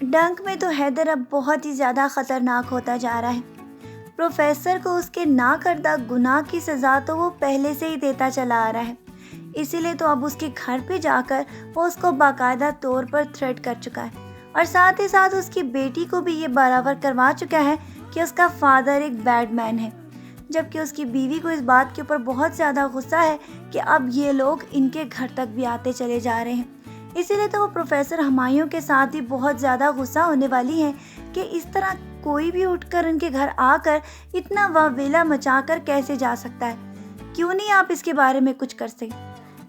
ڈنک میں تو حیدر اب بہت ہی زیادہ خطرناک ہوتا جا رہا ہے۔ پروفیسر کو اس کے نہ کردہ گناہ کی سزا تو وہ پہلے سے ہی دیتا چلا آ رہا ہے، اسی لیے تو اب اس کے گھر پہ جا کر وہ اس کو باقاعدہ طور پر تھریٹ کر چکا ہے، اور ساتھ ہی ساتھ اس کی بیٹی کو بھی یہ برابر کروا چکا ہے کہ اس کا فادر ایک بیڈ مین ہے، جبکہ اس کی بیوی کو اس بات کے اوپر بہت زیادہ غصہ ہے کہ اب یہ لوگ ان کے گھر تک بھی آتے چلے جا رہے ہیں۔ اسی لیے تو وہ پروفیسر ہمایوں کے ساتھ بھی بہت زیادہ غصہ ہونے والی ہیں کہ اس طرح کوئی بھی اٹھ کر ان کے گھر آ کر اتنا واویلا مچا کر کیسے جا سکتا ہے، کیوں نہیں آپ اس کے بارے میں کچھ کر سکتے۔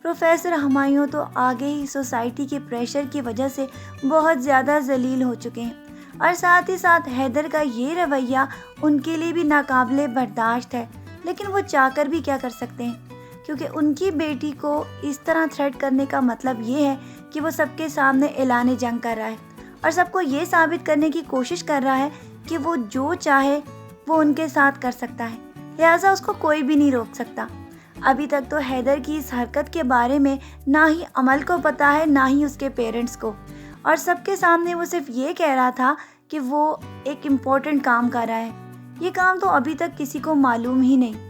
پروفیسر ہمایوں تو آگے ہی سوسائٹی کے پریشر کی وجہ سے بہت زیادہ ذلیل ہو چکے ہیں، اور ساتھ ہی ساتھ حیدر کا یہ رویہ ان کے لیے بھی ناقابل برداشت ہے، لیکن وہ چاہ کر بھی کیا کر سکتے ہیں، کیونکہ ان کی بیٹی کو اس طرح تھریٹ کرنے کا مطلب یہ ہے کہ وہ سب کے سامنے اعلان جنگ کر رہا ہے اور سب کو یہ ثابت کرنے کی کوشش کر رہا ہے کہ وہ جو چاہے وہ ان کے ساتھ کر سکتا ہے، لہٰذا اس کو کوئی بھی نہیں روک سکتا۔ ابھی تک تو حیدر کی اس حرکت کے بارے میں نہ ہی عمل کو پتا ہے نہ ہی اس کے پیرنٹس کو، اور سب کے سامنے وہ صرف یہ کہہ رہا تھا کہ وہ ایک امپورٹنٹ کام کر رہا ہے، یہ کام تو ابھی تک کسی کو معلوم ہی نہیں،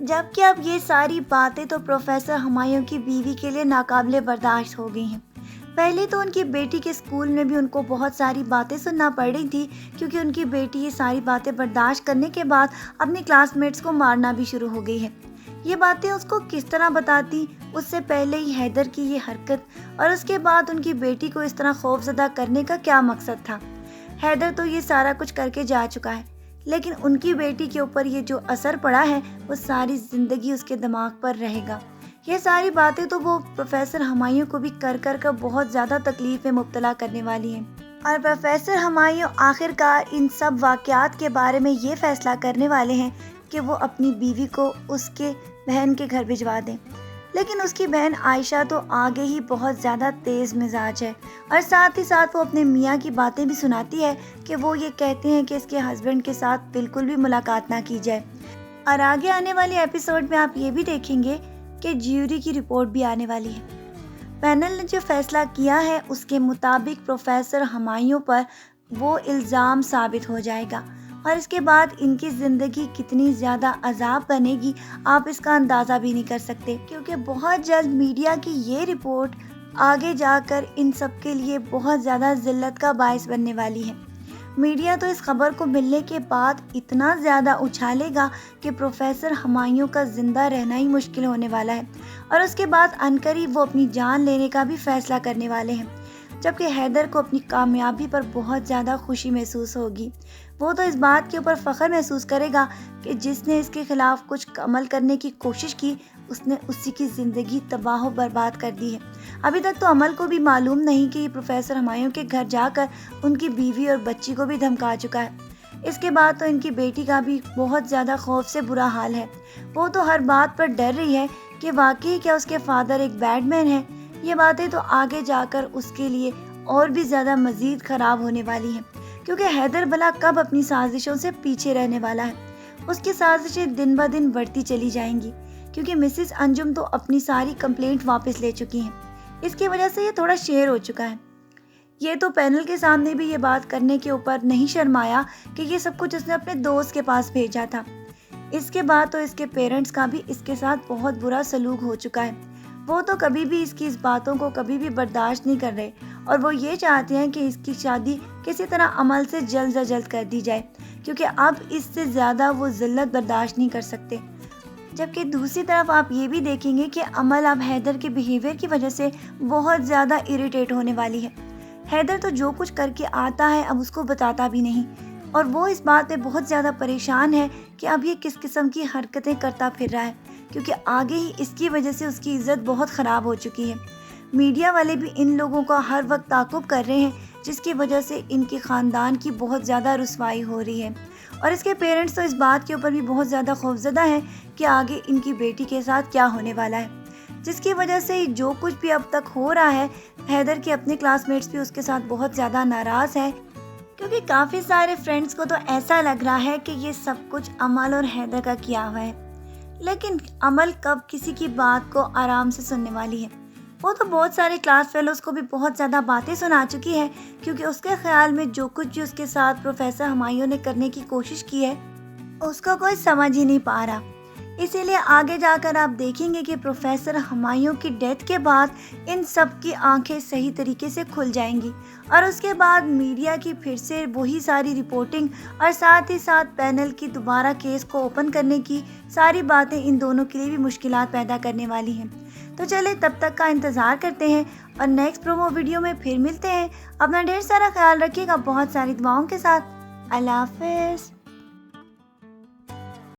جبکہ اب یہ ساری باتیں تو پروفیسر ہمایوں کی بیوی کے لیے ناقابل برداشت ہو گئی ہیں۔ پہلے تو ان کی بیٹی کے اسکول میں بھی ان کو بہت ساری باتیں سننا پڑ رہی تھی، کیونکہ ان کی بیٹی یہ ساری باتیں برداشت کرنے کے بعد اپنے کلاس میٹس کو مارنا بھی شروع ہو گئی ہے۔ یہ باتیں اس کو کس طرح بتاتی، اس سے پہلے ہی حیدر کی یہ حرکت اور اس کے بعد ان کی بیٹی کو اس طرح خوفزدہ کرنے کا کیا مقصد تھا۔ حیدر تو یہ سارا کچھ کر کے جا چکا ہے، لیکن ان کی بیٹی کے اوپر یہ جو اثر پڑا ہے وہ ساری زندگی اس کے دماغ پر رہے گا۔ یہ ساری باتیں تو وہ پروفیسر ہمایوں کو بھی کر بہت زیادہ تکلیف میں مبتلا کرنے والی ہیں، اور پروفیسر ہمایوں آخر کار ان سب واقعات کے بارے میں یہ فیصلہ کرنے والے ہیں کہ وہ اپنی بیوی کو اس کے بہن کے گھر بھجوا دیں، لیکن اس کی بہن عائشہ تو آگے ہی بہت زیادہ تیز مزاج ہے، اور ساتھ ہی ساتھ وہ اپنے میاں کی باتیں بھی سناتی ہے کہ وہ یہ کہتے ہیں کہ اس کے ہسبینڈ کے ساتھ بالکل بھی ملاقات نہ کی جائے۔ اور آگے آنے والے ایپیسوڈ میں آپ یہ بھی دیکھیں گے کہ جیوری کی رپورٹ بھی آنے والی ہے۔ پینل نے جو فیصلہ کیا ہے اس کے مطابق پروفیسر ہمایوں پر وہ الزام ثابت ہو جائے گا، اور اس کے بعد ان کی زندگی کتنی زیادہ عذاب بنے گی آپ اس کا اندازہ بھی نہیں کر سکتے، کیونکہ بہت جلد میڈیا کی یہ رپورٹ آگے جا کر ان سب کے لیے بہت زیادہ ذلت کا باعث بننے والی ہے۔ میڈیا تو اس خبر کو ملنے کے بعد اتنا زیادہ اچھالے گا کہ پروفیسر ہمایوں کا زندہ رہنا ہی مشکل ہونے والا ہے، اور اس کے بعد عنقریب وہ اپنی جان لینے کا بھی فیصلہ کرنے والے ہیں، جبکہ حیدر کو اپنی کامیابی پر بہت زیادہ خوشی محسوس ہوگی۔ وہ تو اس بات کے اوپر فخر محسوس کرے گا کہ جس نے اس کے خلاف کچھ عمل کرنے کی کوشش کی اس نے اسی کی زندگی تباہ و برباد کر دی ہے۔ ابھی تک تو عمل کو بھی معلوم نہیں کہ یہ پروفیسر ہمایوں کے گھر جا کر ان کی بیوی اور بچی کو بھی دھمکا چکا ہے۔ اس کے بعد تو ان کی بیٹی کا بھی بہت زیادہ خوف سے برا حال ہے، وہ تو ہر بات پر ڈر رہی ہے کہ واقعی کیا اس کے فادر ایک بیڈ مین ہے۔ یہ باتیں تو آگے جا کر اس کے لیے اور بھی زیادہ مزید خراب ہونے والی ہیں، کیونکہ حیدر بھلا کب اپنی سازشوں سے پیچھے رہنے والا ہے۔ اس کی سازشیں دن بہ دن بڑھتی چلی جائیں گی، کیونکہ مسز انجم تو اپنی ساری کمپلینٹ واپس لے چکی ہیں، اس کی وجہ سے یہ تھوڑا شیر ہو چکا ہے۔ یہ تو پینل کے سامنے بھی یہ بات کرنے کے اوپر نہیں شرمایا کہ یہ سب کچھ اس نے اپنے دوست کے پاس بھیجا تھا۔ اس کے بعد تو اس کے پیرنٹس کا بھی اس کے ساتھ بہت برا سلوک ہو چکا ہے، وہ تو کبھی بھی اس کی اس باتوں کو کبھی بھی برداشت نہیں کر رہے، اور وہ یہ چاہتے ہیں کہ اس کی شادی کسی طرح عمل سے جلد از جلد کر دی جائے، کیونکہ اب اس سے زیادہ وہ ذلت برداشت نہیں کر سکتے۔ جبکہ دوسری طرف آپ یہ بھی دیکھیں گے کہ عمل اب حیدر کے بیہیویئر کی وجہ سے بہت زیادہ اریٹیٹ ہونے والی ہے۔ حیدر تو جو کچھ کر کے آتا ہے اب اس کو بتاتا بھی نہیں، اور وہ اس بات پہ بہت زیادہ پریشان ہے کہ اب یہ کس قسم کی حرکتیں کرتا پھر رہا ہے، کیونکہ آگے ہی اس کی وجہ سے اس کی عزت بہت خراب ہو چکی ہے۔ میڈیا والے بھی ان لوگوں کا ہر وقت تعاقب کر رہے ہیں، جس کی وجہ سے ان کے خاندان کی بہت زیادہ رسوائی ہو رہی ہے، اور اس کے پیرنٹس تو اس بات کے اوپر بھی بہت زیادہ خوفزدہ ہیں کہ آگے ان کی بیٹی کے ساتھ کیا ہونے والا ہے، جس کی وجہ سے جو کچھ بھی اب تک ہو رہا ہے حیدر کے اپنے کلاس میٹس بھی اس کے ساتھ بہت زیادہ ناراض ہیں، کیونکہ کافی سارے فرینڈس کو تو ایسا لگ رہا ہے کہ یہ سب کچھ عمل اور حیدر کا کیا ہوا ہے، لیکن عمل کب کسی کی بات کو آرام سے سننے والی ہے۔ وہ تو بہت سارے کلاس فیلوز کو بھی بہت زیادہ باتیں سنا چکی ہے، کیونکہ اس کے خیال میں جو کچھ بھی اس کے ساتھ پروفیسر ہمایوں نے کرنے کی کوشش کی ہے اس کو کوئی سمجھ ہی نہیں پا رہا۔ اسی لیے آگے جا کر آپ دیکھیں گے کہ پروفیسر ہمایوں کی ڈیتھ کے بعد ان سب کی آنکھیں صحیح طریقے سے کھل جائیں گی، اور اس کے بعد میڈیا کی پھر سے وہی ساری رپورٹنگ اور ساتھ ہی ساتھ پینل کی دوبارہ کیس کو اوپن کرنے کی ساری باتیں ان دونوں کے لیے بھی مشکلات پیدا کرنے والی ہیں۔ تو چلیں تب تک کا انتظار کرتے ہیں اور نیکسٹ پرومو ویڈیو میں پھر ملتے ہیں۔ اپنا ڈھیر سارا خیال رکھیے گا بہت ساری دعاؤں کے ساتھ۔ اللہ حافظ۔